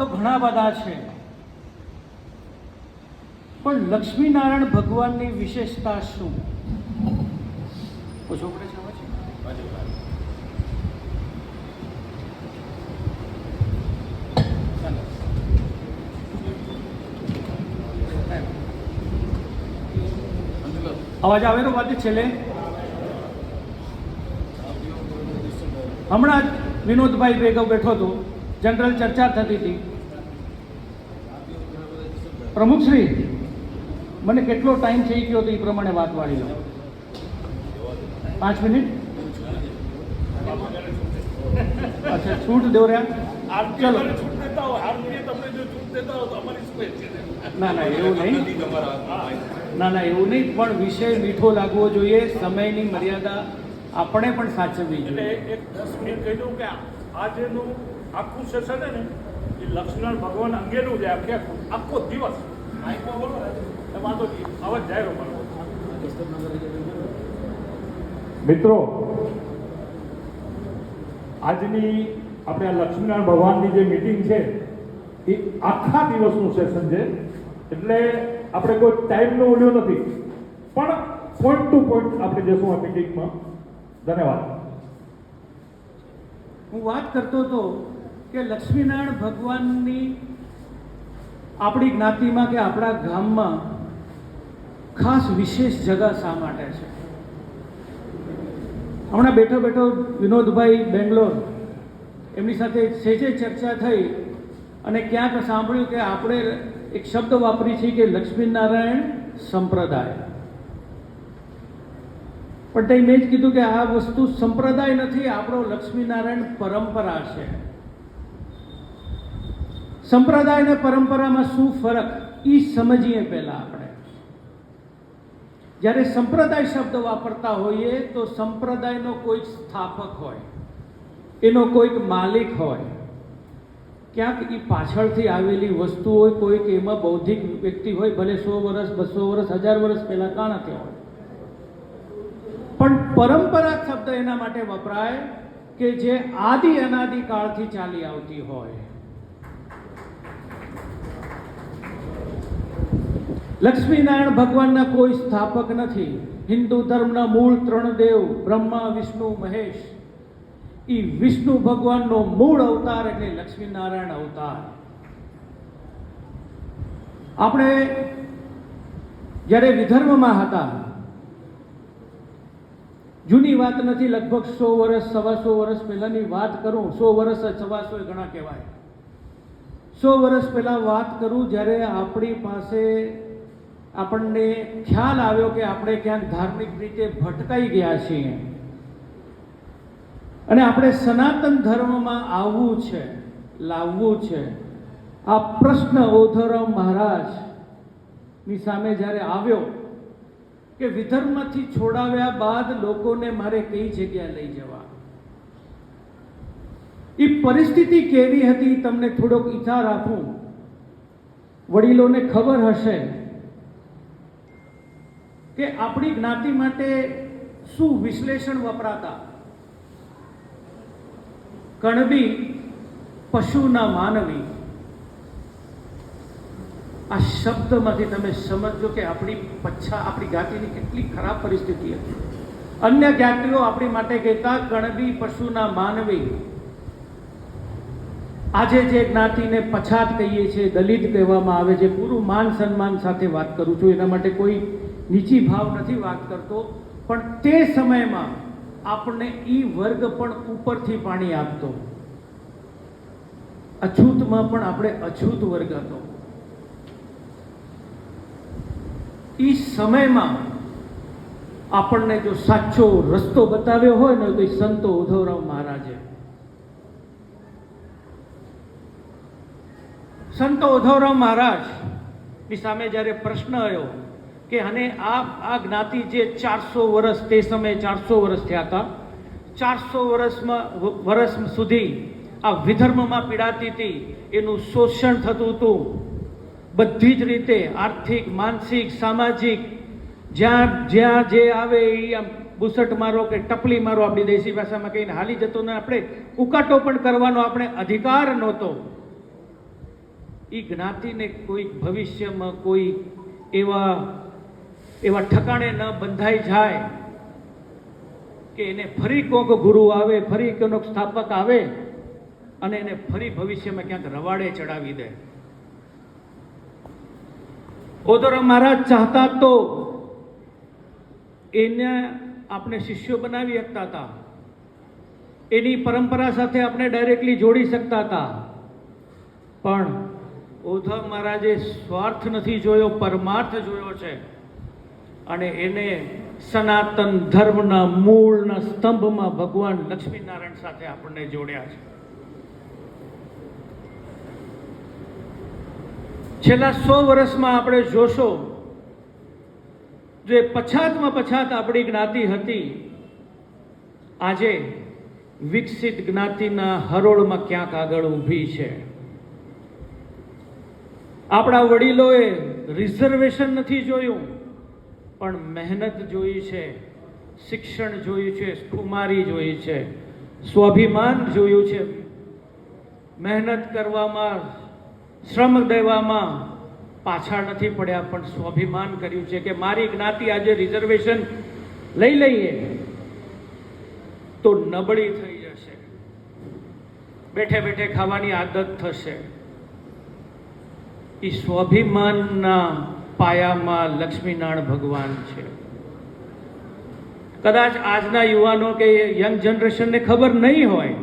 તો ઘણા બધા છે, પણ લક્ષ્મીનારાયણ ભગવાનની વિશેષતા શું? છોકરે છે અવાજ આવેલો વાત છેલ્લે હમણાં જ વિનોદભાઈ ભેગો બેઠો હતો, જનરલ ચર્ચા થતી હતી. પ્રમુખશ્રી, મને કેટલો ટાઈમ થઈ ગયો હતો એ પ્રમાણે વાત વાળી લો. 5 મિનિટ? અચ્છા, છૂટ દો રહ્યા. ચલો. ના ના એવું નહીં, ના ના એવું નહીં, પણ વિષય મીઠો લાગવો જોઈએ, સમયની મર્યાદા આપણે પણ સાચવવી જોઈએ. એક 10 મિનિટ કહી દઉં કે આજનું આખું સેશન ને એ લક્ષ્મણ ભગવાન અંગેનું છે. આખો દિવસ વાંધો નહીં, અવાજ જાય મારો. મિત્રો, આજની આપણે આ લક્ષ્મીનારાયણ ભગવાનની જે મીટિંગ છે એ આખા દિવસનું સેશન છે, એટલે આપણે કોઈ ટાઈમનો ઓલ્યો નથી, પણ પોઈન્ટ ટુ પોઈન્ટ આપણે જશું આ મીટિંગમાં. ધન્યવાદ. હું વાત કરતો હતો કે લક્ષ્મીનારાયણ ભગવાનની આપણી જ્ઞાતિમાં કે આપણા ગામમાં ખાસ વિશેષ જગા શા માટે છે? હમણાં બેઠો બેઠો વિનોદભાઈ બેંગ્લોર એમની સાથે સેજે ચર્ચા થઈ અને ક્યાંક સાંભળ્યું કે આપણે એક શબ્દ વાપરી છે કે લક્ષ્મીનારાયણ સંપ્રદાય. પણ તે મેં જ કીધું કે આ વસ્તુ સંપ્રદાય નથી, આપણો લક્ષ્મીનારાયણ પરંપરા છે. સંપ્રદાય અને પરંપરામાં શું ફરક એ સમજીએ પહેલા આપણે. જ્યારે સંપ્રદાય શબ્દ વાપરતા હોઈએ તો સંપ્રદાયનો કોઈક સ્થાપક હોય, એનો કોઈક માલિક હોય, ક્યાંક એ પાછળથી આવેલી વસ્તુ હોય, કોઈક એમાં બૌદ્ધિક વ્યક્તિ હોય, ભલે 100 વર્ષ 200 વર્ષ 1000 વર્ષ પહેલા કાણાથી હોય. પણ પરંપરા શબ્દ એના માટે વપરાય કે જે આદિ અનાદિ કાળથી ચાલી આવતી હોય. લક્ષ્મીનારાયણ ભગવાનના કોઈ સ્થાપક નથી. હિન્દુ ધર્મના મૂળ 3 દેવ બ્રહ્મા વિષ્ણુ મહેશ, એ વિષ્ણુ ભગવાનનો મૂળ અવતાર એટલે લક્ષ્મીનારાયણ અવતાર. આપણે જ્યારે વિધર્મમાં હતા, જૂની વાત નથી, લગભગ 100 વર્ષ 125 વર્ષ પહેલાની વાત કરું, 100 વર્ષ 125 ઘણા કહેવાય. 100 વર્ષ પહેલા વાત કરું, જ્યારે આપણી પાસે આપણને ખ્યાલ આવ્યો કે આપણે ક્યાંક ધાર્મિક રીતે ભટકાઈ ગયા છીએ અને આપણે સનાતન ધર્મમાં આવવું છે, લાવવું છે. આ પ્રશ્ન ઓધવરામ મહારાજની સામે જ્યારે આવ્યો કે વિધર્મથી છોડાવ્યા બાદ લોકોને મારે કઈ જગ્યાએ લઈ જવા, એ પરિસ્થિતિ કેવી હતી તમને થોડોક ઈચ્છા રાખું. વડીલોને ખબર હશે કે આપણી જ્ઞાતિ માટે શું વિશ્લેષણ વપરાતા. કણબી પશુના માનવી, આ શબ્દમાંથી તમે સમજો કે આપણી જ્ઞાતિની કેટલી ખરાબ પરિસ્થિતિ હતી. અન્ય જ્ઞાતિઓ આપણી માટે કહેતા કણબી પશુના માનવી. આજે જે જ્ઞાતિને પછાત કહીએ છીએ, દલિત કહેવામાં આવે છે, પૂરું માન સન્માન સાથે વાત કરું છું, એના માટે કોઈ નીચી ભાવ નથી વાત કરતો, પણ તે સમયમાં આપણને ઈ વર્ગ પણ ઉપરથી પાણી આપતો. અછૂતમાં પણ આપણે અછૂત વર્ગ હતો. ઈ સમયમાં આપણને જો સાચો રસ્તો બતાવ્યો હોય ને તો એ સંતો ઉદ્ધવરાવ મહારાજે. સંતો ઉદ્ધવરાવ મહારાજની સામે જ્યારે પ્રશ્ન આવ્યો કે અને આ જ્ઞાતિ જે 400 વર્ષ, તે સમયે 400 વર્ષ થયા હતા, 400 વર્ષ સુધી આ વિધર્મમાં પીડાતી હતી, એનું શોષણ થતું હતું બધી જ રીતે, આર્થિક, માનસિક, સામાજિક, જ્યાં જે આવે એ આમ બુસટ મારો કે ટપલી મારો, આપણી દેશી ભાષામાં કહીને હાલી જતો ને આપણે ઉકાટો પણ કરવાનો આપણે અધિકાર નહોતો. એ જ્ઞાતિને કોઈ ભવિષ્યમાં કોઈ એવા ઠકાણે ન બંધાઈ જાય કે એને ફરી કોઈક ગુરુ આવે, ફરી કોઈક સ્થાપક આવે અને એને ફરી ભવિષ્યમાં ક્યાંક રવાડે ચડાવી દે. ઓધોરામ મહારાજ ચાહતા તો એને આપણે શિષ્યો બનાવી શકતા હતા, એની પરંપરા સાથે આપણે ડાયરેક્ટલી જોડી શકતા હતા, પણ ઓધવ મહારાજે સ્વાર્થ નથી જોયો, પરમાર્થ જોયો છે અને એને સનાતન ધર્મના મૂળના સ્તંભમાં ભગવાન લક્ષ્મીનારાયણ સાથે આપણને જોડ્યા છે. છેલ્લા 100 વર્ષમાં આપણે જોશો, જે પછાતમાં પછાત આપણી જ્ઞાતિ હતી, આજે વિકસિત જ્ઞાતિના હરોળમાં ક્યાંક આગળ ઊભી છે. આપણા વડીલોએ રિઝર્વેશન નથી જોયું, પણ મહેનત જોઈ છે, શિક્ષણ જોયું છે, કુમારી જોઈ છે, સ્વાભિમાન જોયું છે. મહેનત કરવામાં, શ્રમ દેવામાં પાછળ નથી પડ્યા, પણ સ્વાભિમાન કર્યું છે કે મારી જ્ઞાતિ આજે રિઝર્વેશન લઈ લઈએ તો નબળી થઈ જશે, બેઠે બેઠે ખાવાની આદત થશે. એ સ્વાભિમાનના પાયામાં લક્ષ્મીનારાયણ ભગવાન છે. કદાચ આજના યુવાનો કે યંગ જનરેશનને ખબર નહીં હોય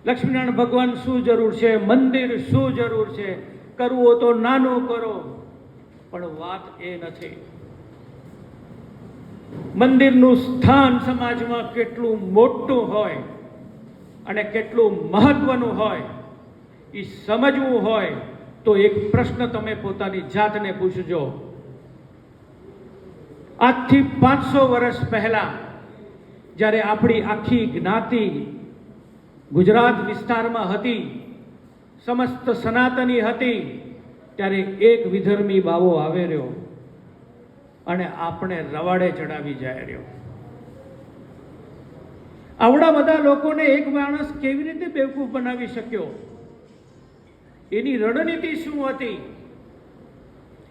લક્ષ્મીનારાયણ ભગવાન શું જરૂર છે, મંદિર શું જરૂર છે, કરવું હોય તો નાનું કરો, પણ વાત એ નથી. મંદિરનું સ્થાન સમાજમાં કેટલું મોટું હોય અને કેટલું મહત્વનું હોય એ સમજવું હોય તો એક પ્રશ્ન તમે પોતાની જાતને પૂછજો. આજથી 500 વર્ષ પહેલા જ્યારે આપણી આખી જ્ઞાતિ ગુજરાત વિસ્તારમાં હતી, સમસ્ત સનાતની હતી, ત્યારે એક વિધર્મી બાવો આવે રહ્યો અને આપણે રવાડે ચડાવી જાય રહ્યો. આવડા બધા લોકોને એક માણસ કેવી રીતે બેવકૂફ બનાવી શક્યો? એની રણનીતિ શું હતી?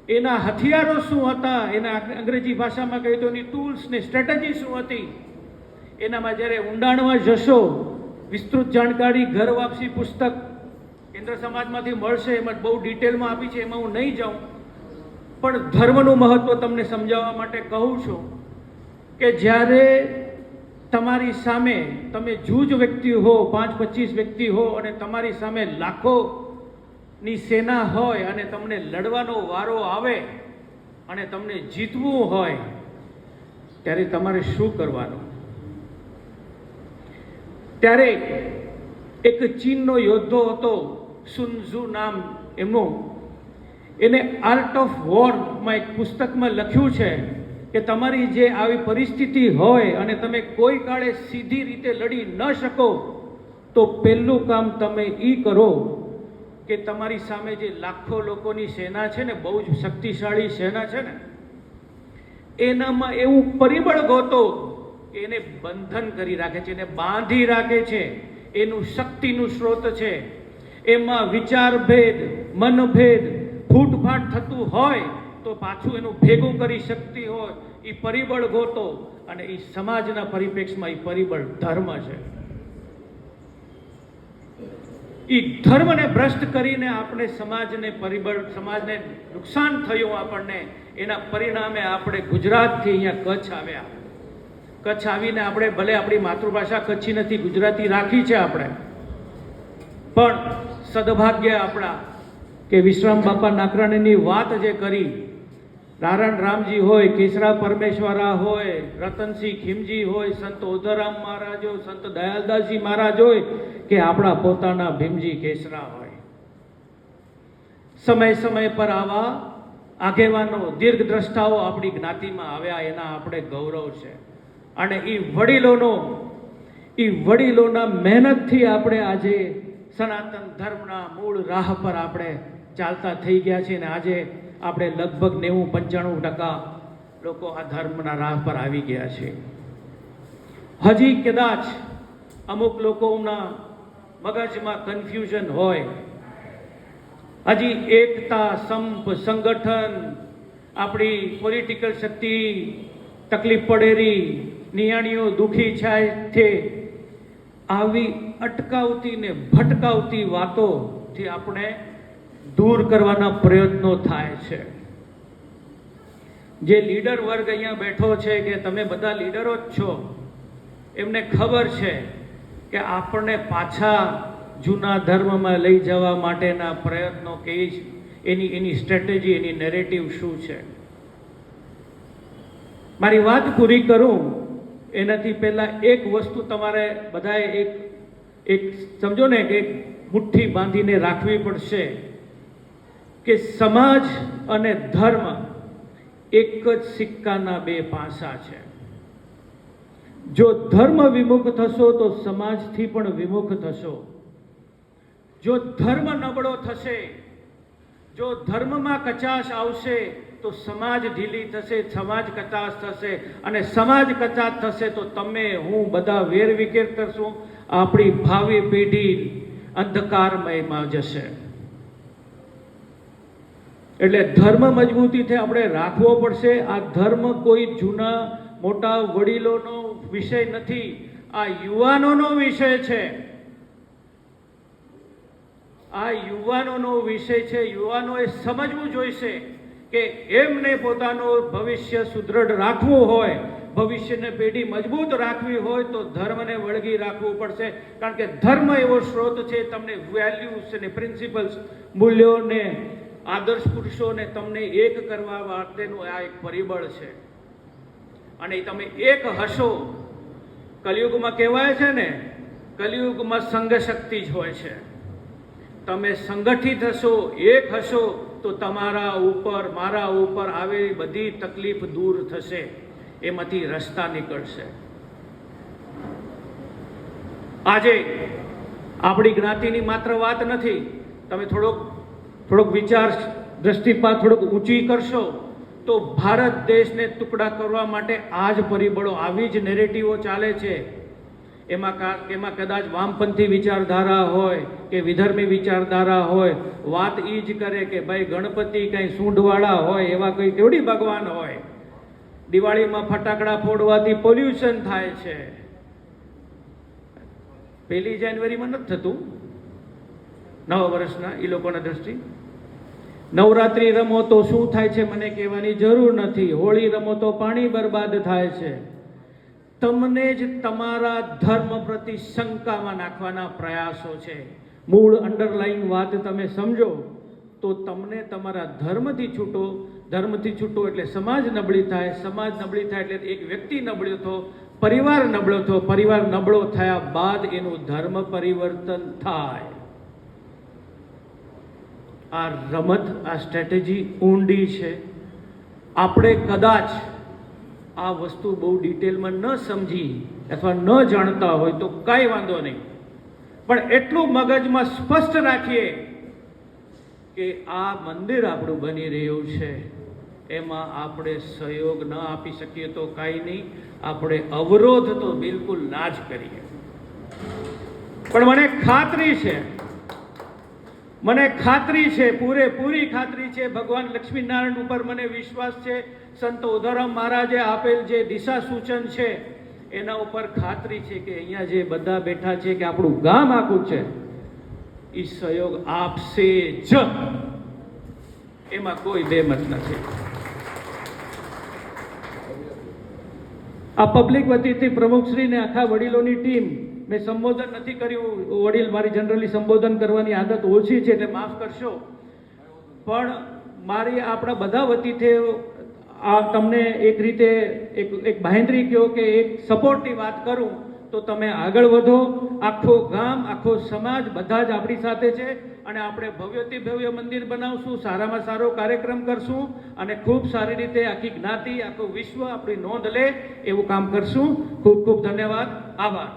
એના હથિયારો શું હતા? એના અંગ્રેજી ભાષામાં કહીએ તો એની ટૂલ્સ ને સ્ટ્રેટેજી શું હતી? એનામાં જ્યારે ઊંડાણમાં જશો, વિસ્તૃત જાણકારી ઘર વાપસી પુસ્તક કેન્દ્ર સમાજમાંથી મળશે, એમાં બહુ ડિટેલમાં આપી છે, એમાં હું નહીં જાઉં, પણ ધર્મનું મહત્વ તમને સમજાવવા માટે કહું છું કે જ્યારે તમારી સામે તમે જૂજ વ્યક્તિ હો, 5-25 વ્યક્તિ હો અને તમારી સામે લાખોની સેના હોય અને તમને લડવાનો વારો આવે અને તમને જીતવું હોય, ત્યારે તમારે શું કરવાનું? ત્યારે એક ચીનનો યોદ્ધો હતો, સુન ઝુ નામ એમનું, એને આર્ટ ઓફ વોરમાં એક પુસ્તકમાં લખ્યું છે કે તમારી જે આવી પરિસ્થિતિ હોય અને તમે કોઈ કાળે સીધી રીતે લડી ન શકો તો પહેલું કામ તમે એ કરો કે તમારી સામે જે લાખો લોકોની સેના છે ને, બહુ જ શક્તિશાળી સેના છે ને, એનામાં એવું પરિબળ ગોતો કે એને બંધન કરી રાખે છે, એને બાંધી રાખે છે, એનું શક્તિનું સ્ત્રોત છે. એમાં વિચારભેદ, મનભેદ, ફૂટફાટ થતું હોય તો પાછું એનું ભેગું કરી શકતી હોય એ પરિબળ ગોતો, અને એ સમાજના પરિપ્રેક્ષમાં એ પરિબળ ધર્મ છે. એ ધર્મને ભ્રષ્ટ કરીને આપણે સમાજને નુકસાન થયું, આપણને એના પરિણામે આપણે ગુજરાતથી અહીંયા કચ્છ આવ્યા. કચ્છ આવીને આપણે ભલે આપણી માતૃભાષા કચ્છી નથી, ગુજરાતી રાખી છે આપણે, પણ સદભાગ્ય આપણા કે વિશ્રામ બાપા નાકરાણીની વાત જે કરી, નારાયણ રામજી હોય, કેસરા પરમેશ્વરા હોય, રતનસિંહ ખીમજી હોય, સંત ઓધરામ મહારાજ હોય, સંત દયાલદાસજી મહારાજ હોય કે આપણા પોતાના ભીમજી કેસરા હોય, સમય સમય પર આવા આગેવાનો, દીર્ઘદ્રષ્ટાઓ આપણી જ્ઞાતિમાં આવ્યા, એના આપણે ગૌરવ છે. અને એ વડીલોના મહેનતથી આપણે આજે સનાતન ધર્મના મૂળ રાહ પર આપણે ચાલતા થઈ ગયા છીએ, અને આજે આપણે લગભગ 90-95% લોકો આ ધર્મના રાહ પર આવી ગયા છે. હજી કદાચ અમુક લોકોના મગજમાં કન્ફ્યુઝન હોય, હજી એકતા, સંપ, સંગઠન, આપણી પોલિટિકલ શક્તિ તકલીફ પડેરી, નિયાણીઓ દુઃખી થાય છે, આવી અટકાવતી ને ભટકાવતી વાતોથી આપણે દૂર કરવાના પ્રયત્નો થાય છે. જે લીડર વર્ગ અહીંયા બેઠો છે કે તમે બધા લીડરો જ છો, એમને ખબર છે કે આપણને પાછા જૂના ધર્મમાં લઈ જવા માટેના પ્રયત્નો કેવી એની સ્ટ્રેટેજી, એની નેરેટિવ શું છે. મારી વાત પૂરી કરું એનાથી પહેલા એક વસ્તુ તમારે બધાએ એક સમજો ને કે એક મુઠ્ઠી બાંધીને રાખવી પડશે કે સમાજ અને ધર્મ એક જ સિક્કાના બે પાસા છે. જો ધર્મ વિમુખ થશો તો સમાજથી પણ વિમુખ થશો. જો ધર્મ નબળો થશે, જો ધર્મમાં કચાશ આવશે તો સમાજ ઢીલી થશે, સમાજ કચાશ થશે, અને સમાજ કચાશ થશે તો તમે હું બધા વેરવિખેર કરશું. આપણી ભાવિ પેઢી અંધકારમયમાં જશે. એટલે ધર્મ મજબૂતીથી આપણે રાખવો પડશે. આ ધર્મ કોઈ જૂના મોટા વડીલોનો વિષય નથી, આ યુવાનોનો વિષય છે. આ યુવાનોનો વિષય છે. યુવાનોએ સમજવું જોઈશે કે એમને પોતાનું ભવિષ્ય સુદૃઢ રાખવું હોય, ભવિષ્યને પેઢી મજબૂત રાખવી હોય તો ધર્મને વળગી રાખવું પડશે. કારણ કે ધર્મ એવો સ્ત્રોત છે, તમને વેલ્યુઝ અને પ્રિન્સિપલ્સ, મૂલ્યોને, આદર્શ પુરુષોને તમને એક કરવા માટેનું આ એક પરિબળ છે. અને તમે એક હશો, કલિયુગમાં કહેવાય છે ને, કલિયુગમાં સંઘ શક્તિ જ હોય છે. તમે સંગઠિત હશો, એક હશો તો તમારા ઉપર, મારા ઉપર આવેલી બધી તકલીફ દૂર થશે, એમાંથી રસ્તા નીકળશે. આજે આપણી જ્ઞાતિની માત્ર વાત નથી. તમે થોડોક વિચાર દ્રષ્ટિપાત થોડોક ઊંચી કરશો તો ભારત દેશને ટુકડા કરવા માટે આ જ પરિબળો, આવી જ નેરેટિવો ચાલે છે. એમાં કદાચ વામપંથી વિચારધારા હોય કે વિધર્મી વિચારધારા હોય, વાત એ જ કરે કે ભાઈ ગણપતિ કંઈ સૂંઢવાળા હોય, એવા કંઈ કેવડી ભગવાન હોય. દિવાળીમાં ફટાકડા ફોડવાથી પોલ્યુશન થાય છે. 1 જાન્યુઆરીમાં નથી થતું, નવા વર્ષના એ લોકોના દ્રષ્ટિ. નવરાત્રિ રમો તો શું થાય છે મને કહેવાની જરૂર નથી. હોળી રમો તો પાણી બરબાદ થાય છે. તમને જ તમારા ધર્મ પ્રતિ શંકામાં નાખવાના પ્રયાસો છે. મૂળ અંડરલાઈન વાત તમે સમજો તો તમને તમારા ધર્મથી છૂટો એટલે સમાજ નબળી થાય, સમાજ નબળી થાય એટલે એક વ્યક્તિ નબળ્યો થયો, પરિવાર નબળો થયો, પરિવાર નબળો થયા બાદ એનું ધર્મ પરિવર્તન થાય. આ રમત, આ સ્ટ્રેટેજી ઊંડી છે. આપણે કદાચ આ વસ્તુ બહુ ડિટેલમાં ન સમજી અથવા ન જાણતા હોય તો કાંઈ વાંધો નહીં, પણ એટલું મગજમાં સ્પષ્ટ રાખીએ કે આ મંદિર આપણું બની રહ્યું છે, એમાં આપણે સહયોગ ન આપી શકીએ તો કાંઈ નહીં, આપણે અવરોધ તો બિલકુલ ના જ કરીએ. પણ મને ખાતરી છે, પૂરેપૂરી ખાતરી છે, ભગવાન લક્ષ્મીનારાયણ ઉપર મને વિશ્વાસ છે, સંત ઉદારામ મહારાજે આપેલ જે દિશા સૂચન છે એના ઉપર ખાતરી છે કે અહીંયા જે બધા બેઠા છે કે આપણું ગામ આખું છે એ સહયોગ આપશે જ, એમાં કોઈ બેમત નથી. આ પબ્લિક વતીથી પ્રમુખશ્રીને આખા વડીલોની ટીમ, મેં સંબોધન નથી કર્યું, વડીલ મારી જનરલી સંબોધન કરવાની આદત ઓછી છે એટલે માફ કરશો, પણ મારી આપણા બધા વતીથી આ તમને એક રીતે એક બાહેંધરી કહો કે એક સપોર્ટની વાત કરું તો તમે આગળ વધો. આખો ગામ, આખો સમાજ બધા જ આપણી સાથે છે અને આપણે ભવ્યથી ભવ્ય મંદિર બનાવશું, સારામાં સારો કાર્યક્રમ કરશું અને ખૂબ સારી રીતે આખી જ્ઞાતિ, આખું વિશ્વ આપણી નોંધ લે એવું કામ કરશું. ખૂબ ખૂબ ધન્યવાદ, આભાર.